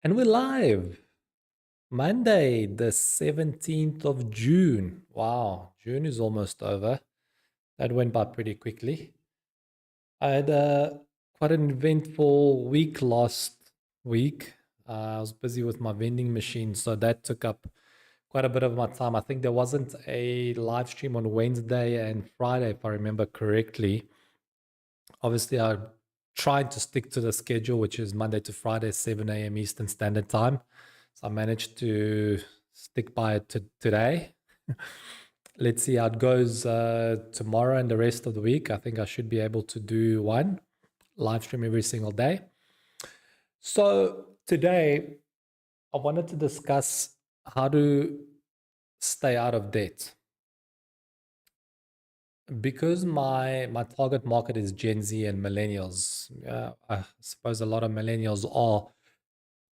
And we're live. Monday, the 17th of June. Wow, June is almost over. That went by pretty quickly. I had quite an eventful week last week. I was busy with my vending machine, so that took up quite a bit of my time. I think there wasn't a live stream on Wednesday and Friday, if I remember correctly. Obviously, I tried to stick to the schedule, which is Monday to Friday, 7 a.m. Eastern Standard Time. So I managed to stick by it today. Let's see how it goes tomorrow and the rest of the week. I think I should be able to do one live stream every single day. So today, I wanted to discuss how to stay out of debt. Because my target market is Gen Z and millennials. I suppose a lot of millennials are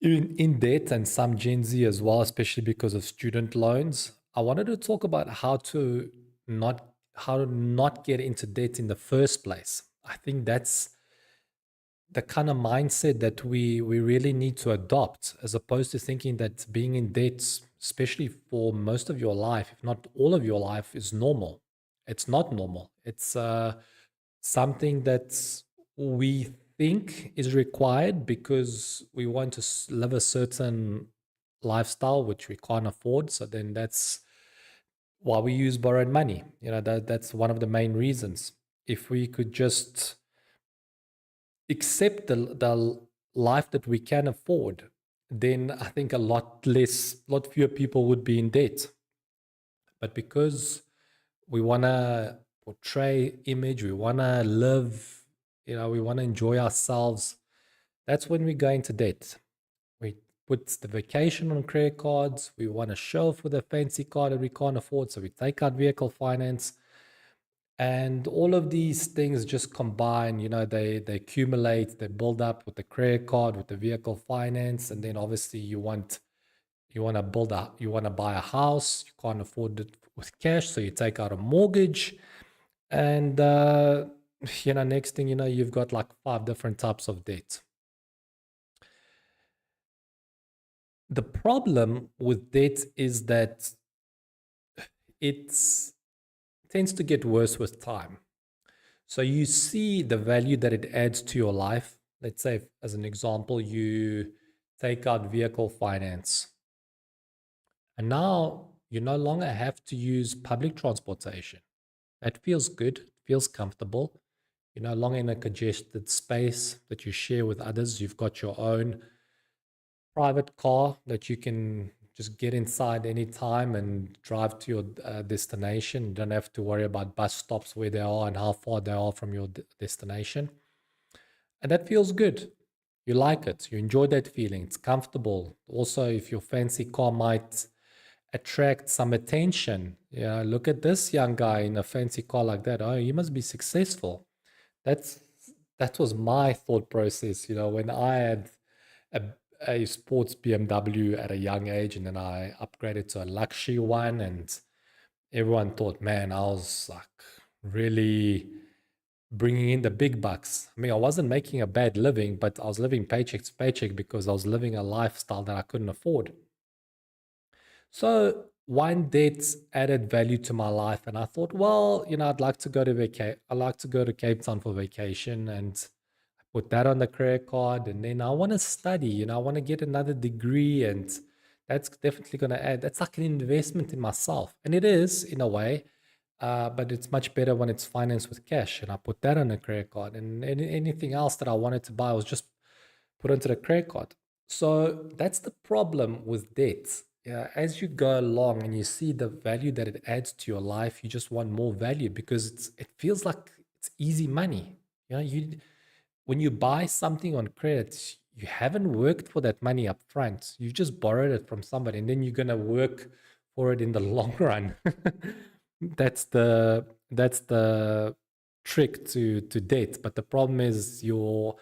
in debt and some Gen Z as well, especially because of student loans. I wanted to talk about not how to not get into debt in the first place. I think that's the kind of mindset that we really need to adopt, as opposed to thinking that being in debt, especially for most of your life, if not all of your life, is normal. It's not normal. It's something that we think is required because we want to live a certain lifestyle which we can't afford. So then that's why we use borrowed money. That's one of the main reasons. If we could just accept the life that we can afford, then I think lot fewer people would be in debt. But because we want to portray image, we want to live, we want to enjoy ourselves, that's when we go into debt. We put the vacation on credit cards. We want to show off with a fancy car that we can't afford. So we take out vehicle finance. And all of these things just combine, they accumulate, they build up with the credit card, with the vehicle finance. And then obviously you want to buy a house, you can't afford it with cash. So you take out a mortgage. And, next thing you know, you've got like five different types of debt. The problem with debt is that it tends to get worse with time. So you see the value that it adds to your life. Let's say, as an example, you take out vehicle finance, and now you no longer have to use public transportation. That feels good, feels comfortable. You're no longer in a congested space that you share with others. You've got your own private car that you can just get inside anytime and drive to your destination. You don't have to worry about bus stops, where they are and how far they are from your destination. And that feels good. You like it. You enjoy that feeling. It's comfortable. Also, if your fancy car might attract some attention, look at this young guy in a fancy car like that. Oh, he must be successful. That's that was my thought process, when I had a, a sports BMW at a young age, and then I upgraded to a luxury one, and everyone thought, man, I was like really bringing in the big bucks. I mean, I wasn't making a bad living, but I was living paycheck to paycheck because I was living a lifestyle that I couldn't afford. So wine dates added value to my life, and I thought, well, I'd like to go to I like to go to Cape Town for vacation, and I put that on the credit card, and then I want to study. I want to get another degree, and that's definitely going to add. That's like an investment in myself, and it is in a way. But it's much better when it's financed with cash, and I put that on a credit card, and anything else that I wanted to buy was just put onto the credit card. So that's the problem with debt. Yeah, as you go along and you see the value that it adds to your life, you just want more value because it feels like it's easy money. When you buy something on credit, you haven't worked for that money up front. You just borrowed it from somebody, and then you're gonna work for it in the long run. That's the trick to debt. But the problem is your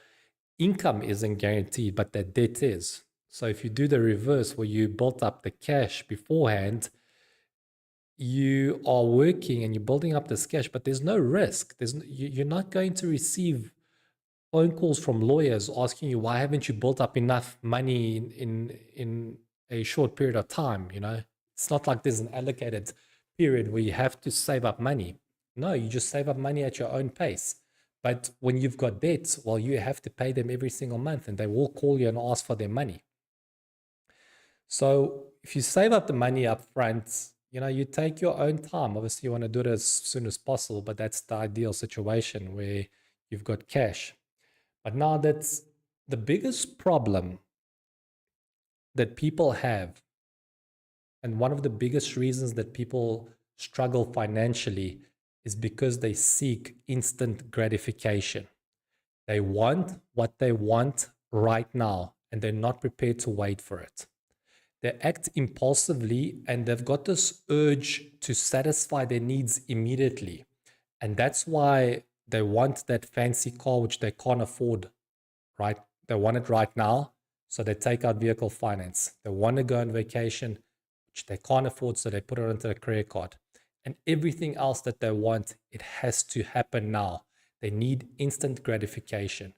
income isn't guaranteed, but that debt is. So if you do the reverse, where you built up the cash beforehand, you are working and you're building up this cash, but there's no risk. You're not going to receive phone calls from lawyers asking you, why haven't you built up enough money in a short period of time? It's not like there's an allocated period where you have to save up money. No, you just save up money at your own pace. But when you've got debts, well, you have to pay them every single month, and they will call you and ask for their money. So if you save up the money up front, you take your own time. Obviously, you want to do it as soon as possible, but that's the ideal situation where you've got cash. But now that's the biggest problem that people have. And one of the biggest reasons that people struggle financially is because they seek instant gratification. They want what they want right now, and they're not prepared to wait for it. They act impulsively, and they've got this urge to satisfy their needs immediately. And that's why they want that fancy car, which they can't afford, right? They want it right now, so they take out vehicle finance. They want to go on vacation, which they can't afford, so they put it onto a credit card. And everything else that they want, it has to happen now. They need instant gratification.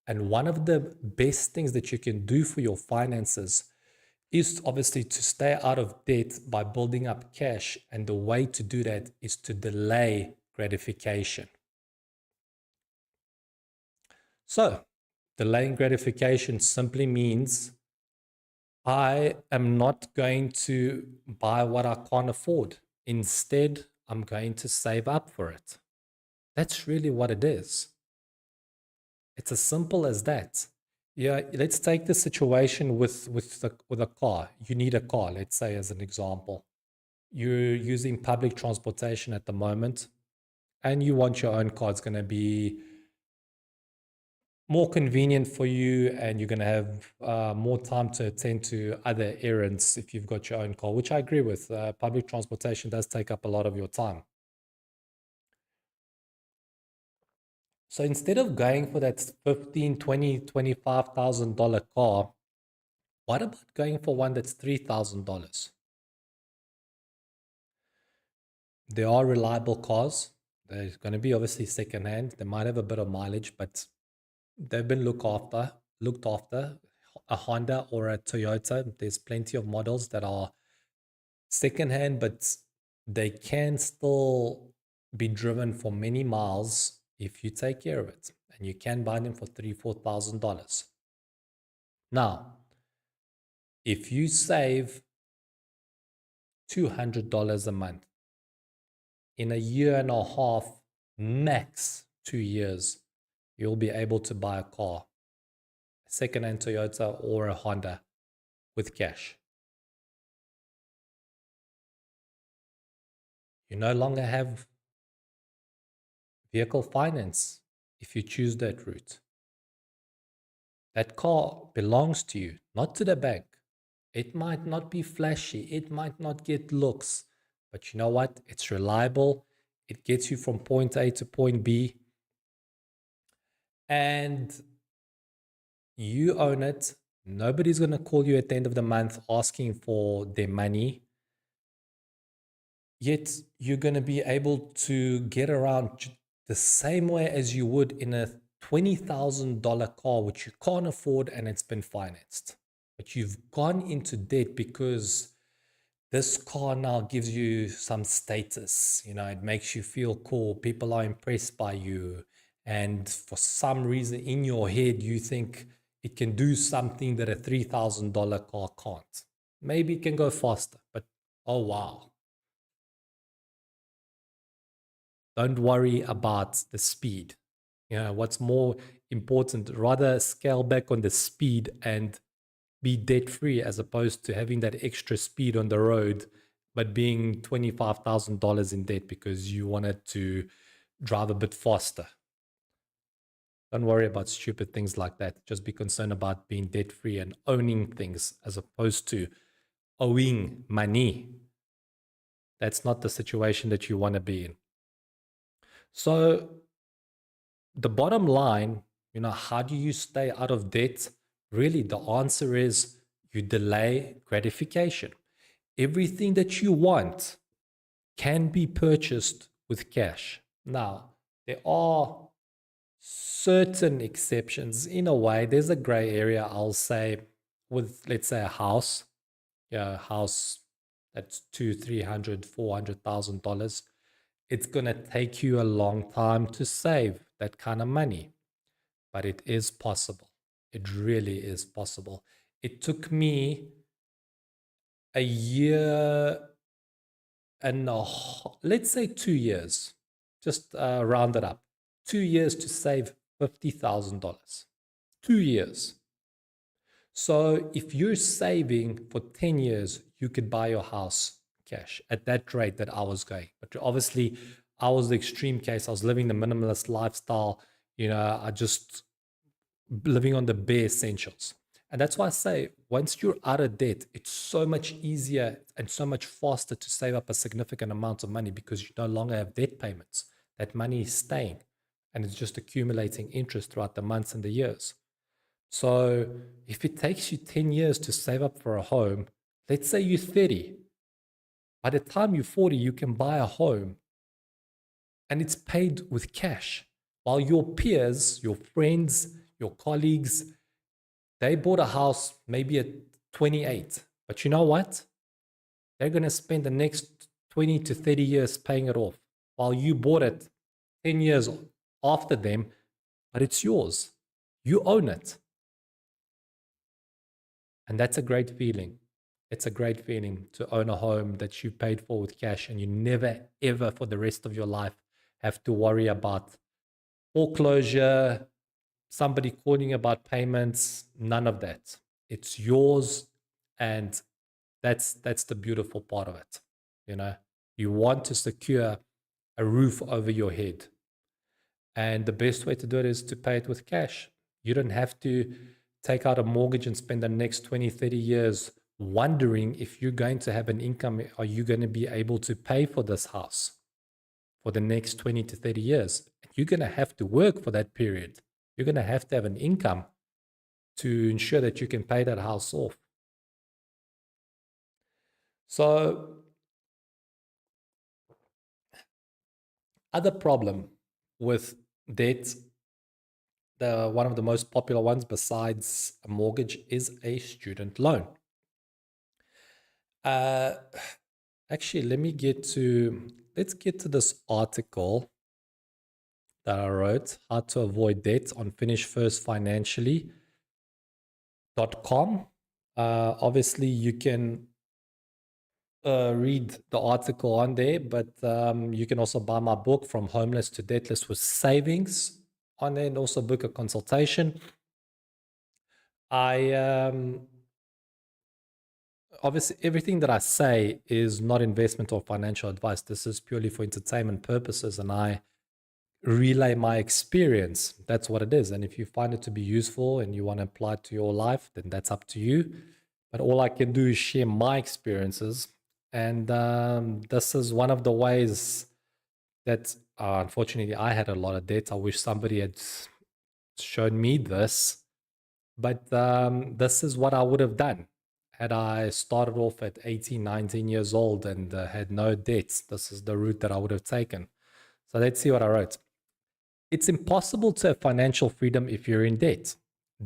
And one of the best things that you can do for your finances is obviously to stay out of debt by building up cash. And the way to do that is to delay gratification. So, delaying gratification simply means I am not going to buy what I can't afford. Instead, I'm going to save up for it. That's really what it is. It's as simple as that. Yeah, let's take the situation with a car. You need a car, let's say, as an example. You're using public transportation at the moment, and you want your own car. It's going to be more convenient for you, and you're going to have more time to attend to other errands if you've got your own car, which I agree with. Public transportation does take up a lot of your time. So instead of going for that $15,000, $20,000, $25,000 car, what about going for one that's $3,000? There are reliable cars. They're going to be obviously secondhand. They might have a bit of mileage, but they've been looked after. A Honda or a Toyota. There's plenty of models that are secondhand, but they can still be driven for many miles if you take care of it, and you can buy them for $3,000, $4,000. Now, if you save $200 a month in a year and a half, max 2 years, you'll be able to buy a car, a second-hand Toyota or a Honda, with cash. You no longer have vehicle finance if you choose that route. That car belongs to you, not to the bank. It might not be flashy, it might not get looks, but you know what? It's reliable. It gets you from point A to point B. And you own it. Nobody's going to call you at the end of the month asking for their money. Yet you're going to be able to get around the same way as you would in a $20,000 car, which you can't afford and it's been financed. But you've gone into debt because this car now gives you some status. It makes you feel cool. People are impressed by you. And for some reason in your head, you think it can do something that a $3,000 car can't. Maybe it can go faster, but oh wow. Don't worry about the speed. What's more important, rather scale back on the speed and be debt free as opposed to having that extra speed on the road, but being $25,000 in debt because you wanted to drive a bit faster. Don't worry about stupid things like that. Just be concerned about being debt free and owning things as opposed to owing money. That's not the situation that you want to be in. So the bottom line, how do you stay out of debt? Really, the answer is you delay gratification. Everything that you want can be purchased with cash. Now, there are certain exceptions. In a way, there's a gray area, I'll say, with, let's say, a house. Yeah, a house that's two, 300, $400,000. It's gonna take you a long time to save that kind of money, but it is possible. It really is possible. It took me a year and let's say 2 years, just round it up, 2 years to save $50,000. 2 years. So if you're saving for 10 years, you could buy your house cash at that rate that I was going. But obviously, I was the extreme case. I was living the minimalist lifestyle. I just living on the bare essentials. And that's why I say once you're out of debt, it's so much easier and so much faster to save up a significant amount of money because you no longer have debt payments. That money is staying and it's just accumulating interest throughout the months and the years. So if it takes you 10 years to save up for a home, let's say you're 30. By the time you're 40, you can buy a home and it's paid with cash. While your peers, your friends, your colleagues, they bought a house maybe at 28. But you know what? They're going to spend the next 20 to 30 years paying it off while you bought it 10 years after them, but it's yours. You own it. And that's a great feeling. It's a great feeling to own a home that you paid for with cash and you never, ever for the rest of your life have to worry about foreclosure, somebody calling about payments, none of that. It's yours, and that's the beautiful part of it. You want to secure a roof over your head. And the best way to do it is to pay it with cash. You don't have to take out a mortgage and spend the next 20, 30 years wondering if you're going to have an income. Are you going to be able to pay for this house for the next 20 to 30 years? You're going to have to work for that period. You're going to have an income to ensure that you can pay that house off. So, other problem with debt, one of the most popular ones besides a mortgage is a student loan. Actually, let's get to this article that I wrote, How to Avoid Debt, on finishfirstfinancially.com. Obviously, you can read the article on there, but you can also buy my book, From Homeless to Debtless with Savings, on there, and also book a consultation. Obviously, everything that I say is not investment or financial advice. This is purely for entertainment purposes, and I relay my experience. That's what it is. And if you find it to be useful and you want to apply it to your life, then that's up to you. But all I can do is share my experiences. And this is one of the ways that, unfortunately, I had a lot of debt. I wish somebody had shown me this. But this is what I would have done had I started off at 18, 19 years old and had no debts. This is the route that I would have taken. So let's see what I wrote. It's impossible to have financial freedom if you're in debt.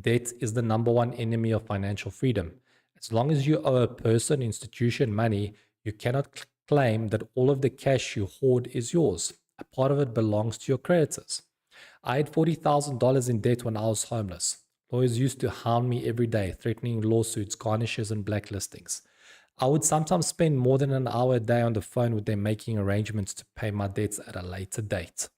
Debt is the number one enemy of financial freedom. As long as you owe a person, institution money, you cannot claim that all of the cash you hoard is yours. A part of it belongs to your creditors. I had $40,000 in debt when I was homeless. Lawyers used to hound me every day, threatening lawsuits, garnishes, and blacklistings. I would sometimes spend more than an hour a day on the phone with them making arrangements to pay my debts at a later date.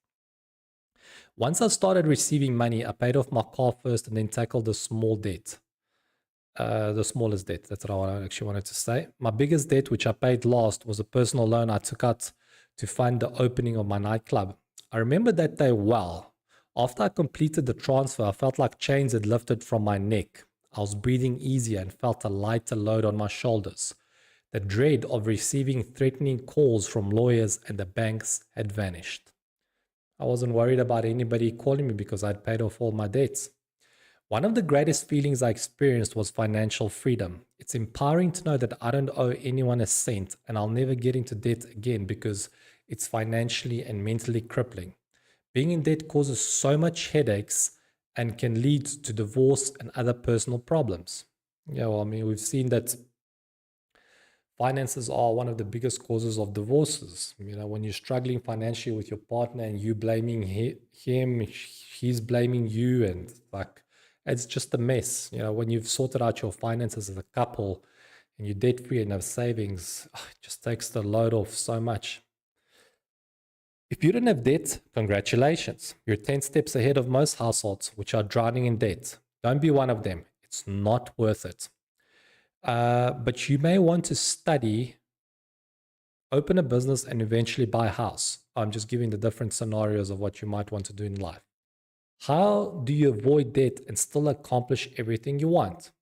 Once I started receiving money, I paid off my car first and then tackled the small debt. The smallest debt, that's what I actually wanted to say. My biggest debt, which I paid last, was a personal loan I took out to fund the opening of my nightclub. I remember that day well. After I completed the transfer, I felt like chains had lifted from my neck. I was breathing easier and felt a lighter load on my shoulders. The dread of receiving threatening calls from lawyers and the banks had vanished. I wasn't worried about anybody calling me because I'd paid off all my debts. One of the greatest feelings I experienced was financial freedom. It's empowering to know that I don't owe anyone a cent and I'll never get into debt again because it's financially and mentally crippling. Being in debt causes so much headaches and can lead to divorce and other personal problems. Yeah, well, I mean, we've seen that finances are one of the biggest causes of divorces. You know, when you're struggling financially with your partner and you blaming him, he's blaming you, and like it's just a mess. You know, when you've sorted out your finances as a couple and you're debt free and have savings, it just takes the load off so much. If you don't have debt, congratulations. You're 10 steps ahead of most households which are drowning in debt. Don't be one of them. It's not worth it. But you may want to study, open a business, and eventually buy a house. I'm just giving the different scenarios of what you might want to do in life. How do you avoid debt and still accomplish everything you want?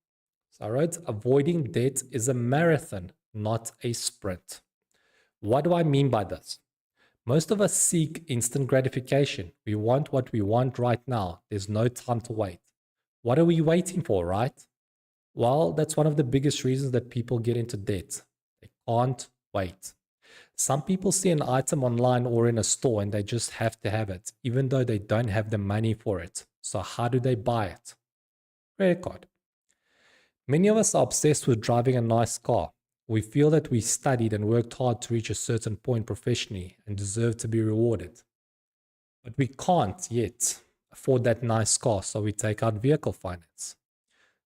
So, all right, avoiding debt is a marathon, not a sprint. What do I mean by this? Most of us seek instant gratification. We want what we want right now. There's no time to wait. What are we waiting for, right? Well, that's one of the biggest reasons that people get into debt. They can't wait. Some people see an item online or in a store and they just have to have it, even though they don't have the money for it. So how do they buy it? Credit card. Many of us are obsessed with driving a nice car. We feel that we studied and worked hard to reach a certain point professionally and deserve to be rewarded. But we can't yet afford that nice car, so we take out vehicle finance.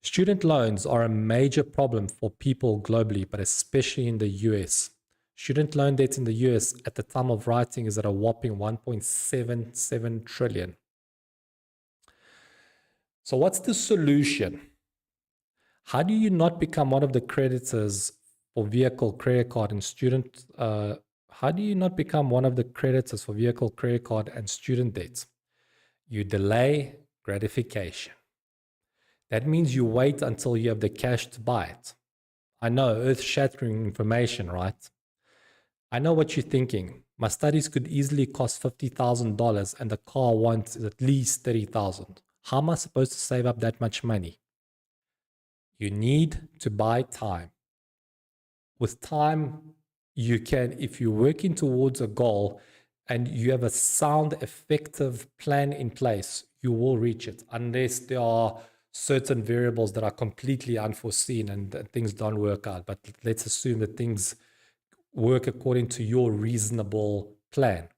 Student loans are a major problem for people globally, but especially in the US. Student loan debt in the US at the time of writing is at a whopping 1.77 trillion. So what's the solution? How do you not become one of the creditors for vehicle, credit card, and student? How do you not become one of the creditors for vehicle, credit card, and student debts? You delay gratification. That means you wait until you have the cash to buy it. I know, earth-shattering information, right? I know what you're thinking. My studies could easily cost $50,000 and the car wants at least $30,000. How am I supposed to save up that much money? You need to buy time. With time, you can, if you're working towards a goal and you have a sound, effective plan in place, you will reach it, unless there are certain variables that are completely unforeseen and things don't work out. But let's assume that things work according to your reasonable plan.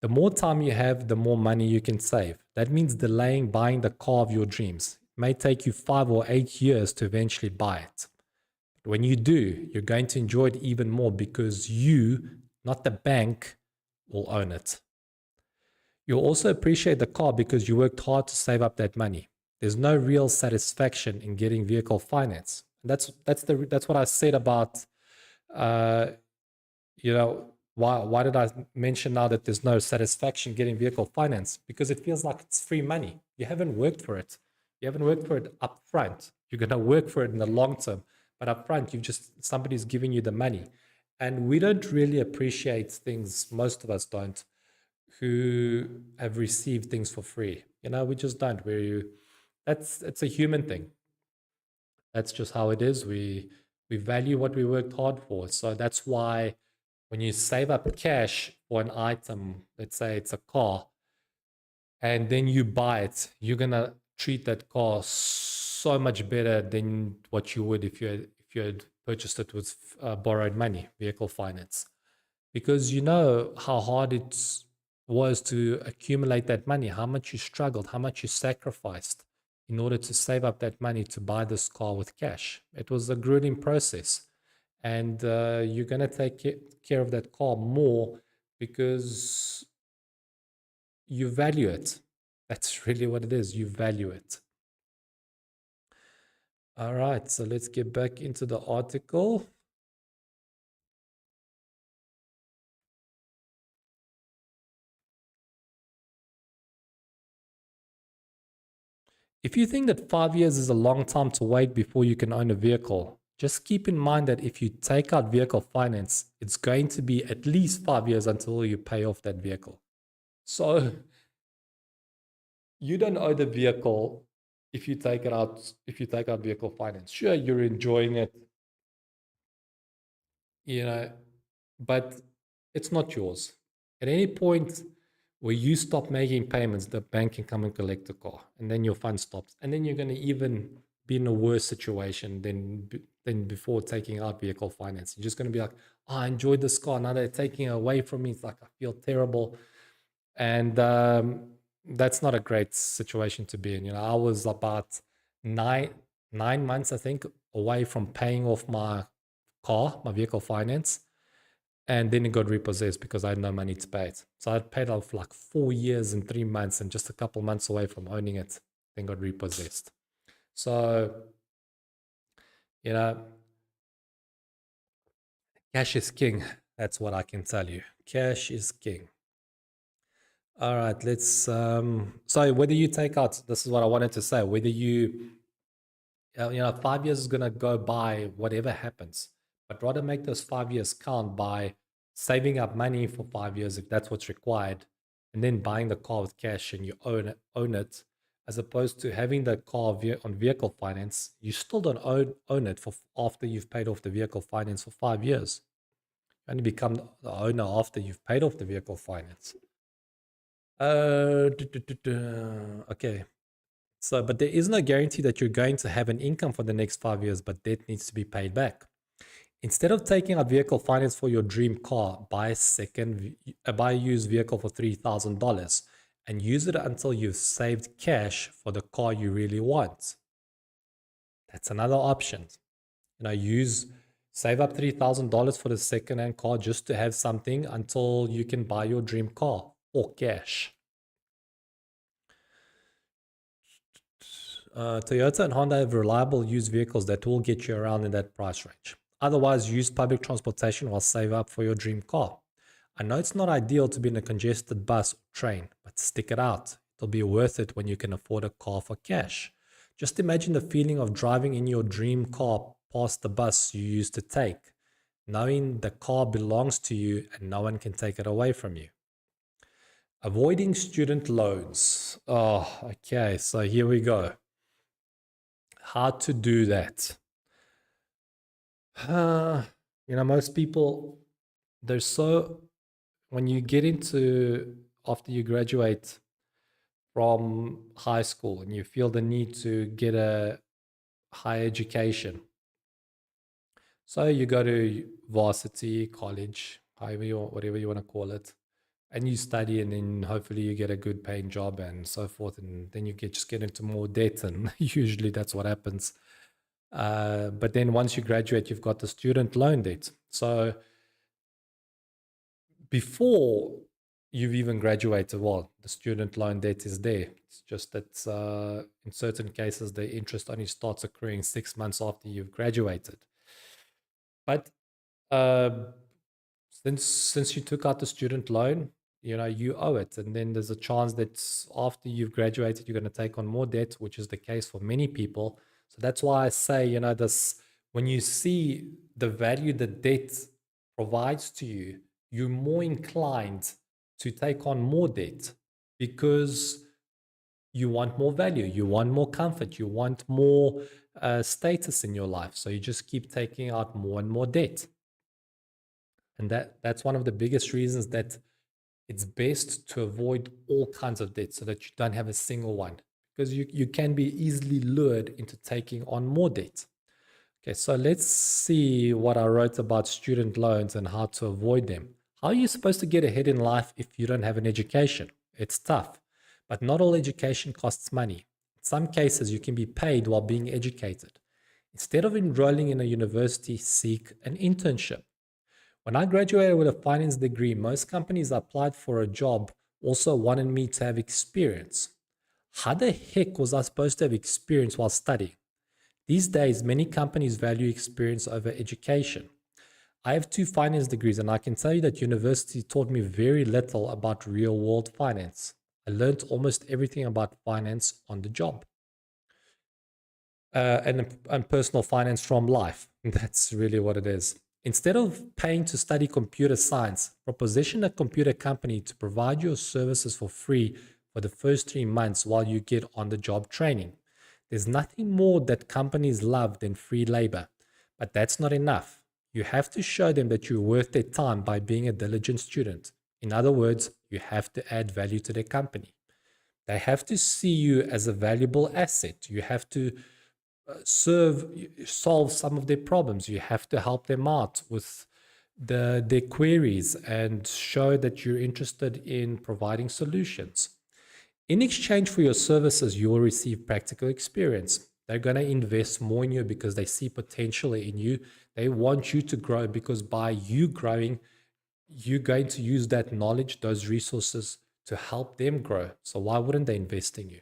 The more time you have, the more money you can save. That means delaying buying the car of your dreams. It may take you 5 or 8 years to eventually buy it. But when you do, you're going to enjoy it even more because you, not the bank, will own it. You'll also appreciate the car because you worked hard to save up that money. There's no real satisfaction in getting vehicle finance. That's what I said about why did I mention now that there's no satisfaction getting vehicle finance? Because it feels like it's free money. You haven't worked for it. You haven't worked for it up front. You're going to work for it in the long term. But up front, somebody's giving you the money. And we don't really appreciate things, most of us don't, who have received things for free. We just don't. It's a human thing. That's just how it is. We value what we worked hard for. So that's why when you save up cash for an item, let's say it's a car, and then you buy it, you're gonna treat that car so much better than what you would if you had purchased it with borrowed money, vehicle finance, because you know how hard it was to accumulate that money, how much you struggled, how much you sacrificed in order to save up that money to buy this car with cash. It was a grueling process. And you're going to take care of that car more because you value it. That's really what it is. You value it. All right, so let's get back into the article. If you think that 5 years is a long time to wait before you can own a vehicle, just keep in mind that if you take out vehicle finance, it's going to be at least 5 years until you pay off that vehicle. So you don't owe the vehicle if you take out vehicle finance. Sure, you're enjoying it, but it's not yours. At any point where you stop making payments, the bank can come and collect the car, and then your fund stops, and then you're going to even be in a worse situation than before taking out vehicle finance. You're just going to be like, oh, I enjoyed this car, now they're taking it away from me. It's like I feel terrible, and that's not a great situation to be in. I was about nine months, I think, away from paying off my vehicle finance, and then it got repossessed because I had no money to pay it. So I'd paid off like 4 years and 3 months, and just a couple months away from owning it, then got repossessed. So, cash is king. That's what I can tell you. Cash is king. All right, let's so whether you take out, this is what I wanted to say, whether 5 years is going to go by whatever happens, but rather make those 5 years count by saving up money for 5 years if that's what's required, and then buying the car with cash and you own it, as opposed to having the car on vehicle finance. You still don't own it for after you've paid off the vehicle finance for 5 years. You only become the owner after you've paid off the vehicle finance. Okay. So, but there is no guarantee that you're going to have an income for the next 5 years, but debt needs to be paid back. Instead of taking out vehicle finance for your dream car, buy a used vehicle for $3,000 and use it until you've saved cash for the car you really want. That's another option. Save up $3,000 for the second-hand car just to have something until you can buy your dream car or cash. Toyota and Honda have reliable used vehicles that will get you around in that price range. Otherwise, use public transportation while save up for your dream car. I know it's not ideal to be in a congested bus or train, but stick it out. It'll be worth it when you can afford a car for cash. Just imagine the feeling of driving in your dream car past the bus you used to take, knowing the car belongs to you and no one can take it away from you. Avoiding student loans. Oh, okay, so here we go. How to do that. Most people, when you get into, after you graduate from high school and you feel the need to get a higher education. So you go to varsity, college, whatever you want to call it, and you study, and then hopefully you get a good paying job and so forth, and then you just get into more debt, and usually that's what happens. But then once you graduate, you've got the student loan debt. So before you've even graduated, well, the student loan debt is there. It's just that in certain cases, the interest only starts accruing 6 months after you've graduated. But since you took out the student loan, you owe it. And then there's a chance that after you've graduated, you're going to take on more debt, which is the case for many people. So that's why I say, when you see the value that debt provides to you, you're more inclined to take on more debt because you want more value, you want more comfort, you want more status in your life. So you just keep taking out more and more debt. And that's one of the biggest reasons that it's best to avoid all kinds of debt so that you don't have a single one, because you can be easily lured into taking on more debt. Okay, so let's see what I wrote about student loans and how to avoid them. How are you supposed to get ahead in life if you don't have an education? It's tough, but not all education costs money. In some cases, you can be paid while being educated. Instead of enrolling in a university, seek an internship. When I graduated with a finance degree, most companies I applied for a job also wanted me to have experience. How the heck was I supposed to have experience while studying? These days, many companies value experience over education. I have 2 finance degrees, and I can tell you that university taught me very little about real-world finance. I learned almost everything about finance on the job. And personal finance from life. That's really what it is. Instead of paying to study computer science, proposition a computer company to provide your services for free for the first 3 months while you get on-the-job training. There's nothing more that companies love than free labor, but that's not enough. You have to show them that you're worth their time by being a diligent student. In other words, You have to add value to their company. They have to see you as a valuable asset. You have to solve some of their problems. You have to help them out with their queries and show that you're interested in providing solutions. In exchange for your services, you will receive practical experience. They're going to invest more in you because they see potential in you. They want you to grow because by you growing, you're going to use that knowledge, those resources to help them grow. So why wouldn't they invest in you?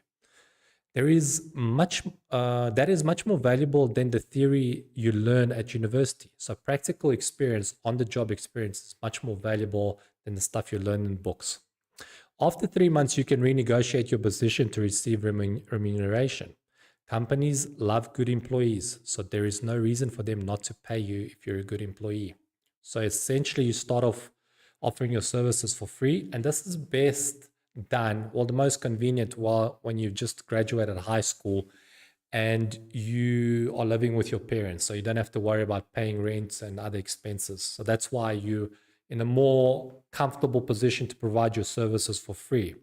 There is much that is much more valuable than the theory you learn at university. So practical experience, on-the-job experience, is much more valuable than the stuff you learn in books. After 3 months, you can renegotiate your position to receive remuneration. Companies love good employees, so there is no reason for them not to pay you if you're a good employee. So essentially, you start off offering your services for free, and this is best done, well, the most convenient when you've just graduated high school and you are living with your parents, so you don't have to worry about paying rent and other expenses. So that's why you're in a more comfortable position to provide your services for free,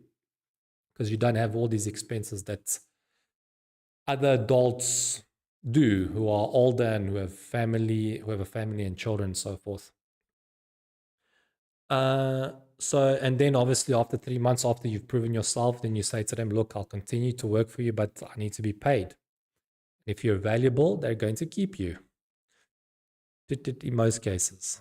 because you don't have all these expenses that other adults do who are older and who have a family and children and so forth. And then obviously after 3 months, after you've proven yourself, then you say to them, look, I'll continue to work for you, but I need to be paid. If you're valuable, they're going to keep you in most cases.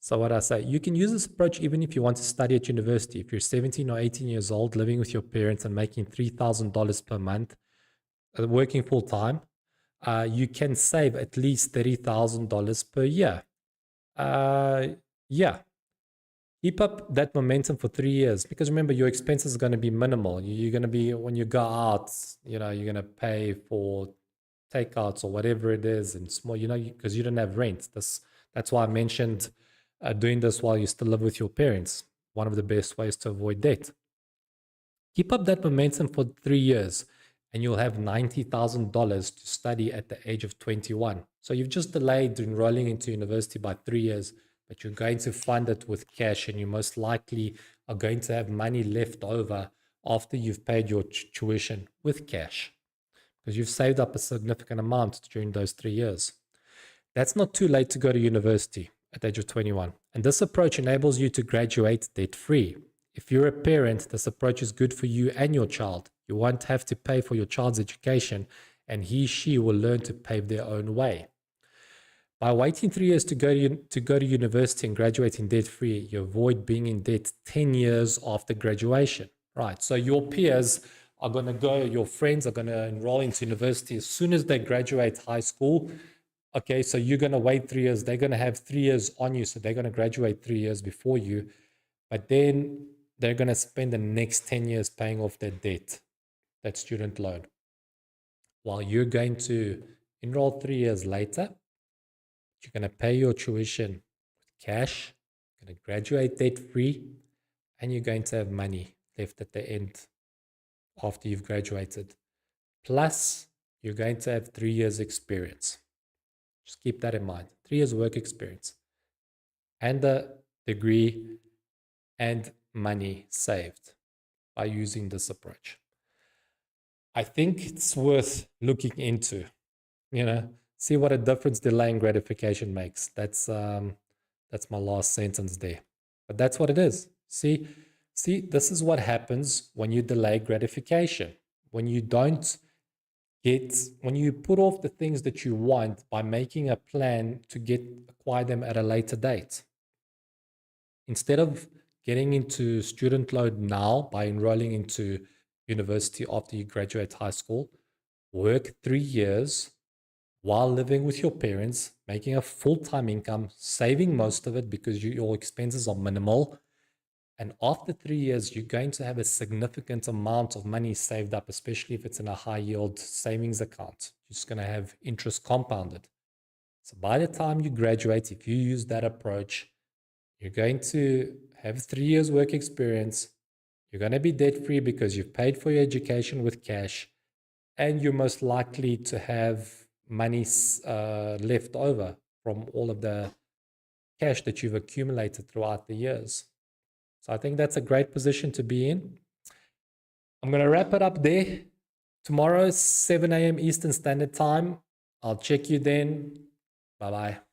So what I say, you can use this approach even if you want to study at university. If you're 17 or 18 years old, living with your parents and making $3,000 per month, working full time, you can save at least $30,000 per year. Yeah. Keep up that momentum for 3 years, because remember, your expenses are going to be minimal. You're going to be, when you go out, you're going to pay for takeouts or whatever it is and small, because you don't have rent. That's why I mentioned doing this while you still live with your parents. One of the best ways to avoid debt. Keep up that momentum for 3 years and you'll have $90,000 to study at the age of 21. So you've just delayed enrolling into university by 3 years, but you're going to fund it with cash, and you most likely are going to have money left over after you've paid your tuition with cash, because you've saved up a significant amount during those 3 years. That's not too late to go to university at the age of 21. And this approach enables you to graduate debt-free. If you're a parent, this approach is good for you and your child. You won't have to pay for your child's education, and she will learn to pave their own way. By waiting 3 years to go to university and graduating debt-free, you avoid being in debt 10 years after graduation. Right, so your peers are going to go, your friends are going to enroll into university as soon as they graduate high school. Okay, so you're going to wait 3 years. They're going to have 3 years on you, so they're going to graduate 3 years before you. But then they're going to spend the next 10 years paying off their debt, that student loan, while you're going to enroll 3 years later. You're going to pay your tuition with cash, you're going to graduate debt-free, and you're going to have money left at the end after you've graduated. Plus, you're going to have 3 years experience. Just keep that in mind. 3 years work experience and a degree and money saved by using this approach. I think it's worth looking into, see what a difference delaying gratification makes. That's my last sentence there. But that's what it is. See, this is what happens when you delay gratification. When you put off the things that you want by making a plan to acquire them at a later date. Instead of getting into student loan now by enrolling into university after you graduate high school, work 3 years while living with your parents, making a full-time income, saving most of it because your expenses are minimal. And after 3 years, you're going to have a significant amount of money saved up, especially if it's in a high-yield savings account. You're just going to have interest compounded. So by the time you graduate, if you use that approach, you're going to have 3 years work experience. You're going to be debt-free because you've paid for your education with cash, and you're most likely to have money left over from all of the cash that you've accumulated throughout the years. So I think that's a great position to be in. I'm going to wrap it up there. Tomorrow, 7 a.m. Eastern Standard Time. I'll check you then. Bye-bye.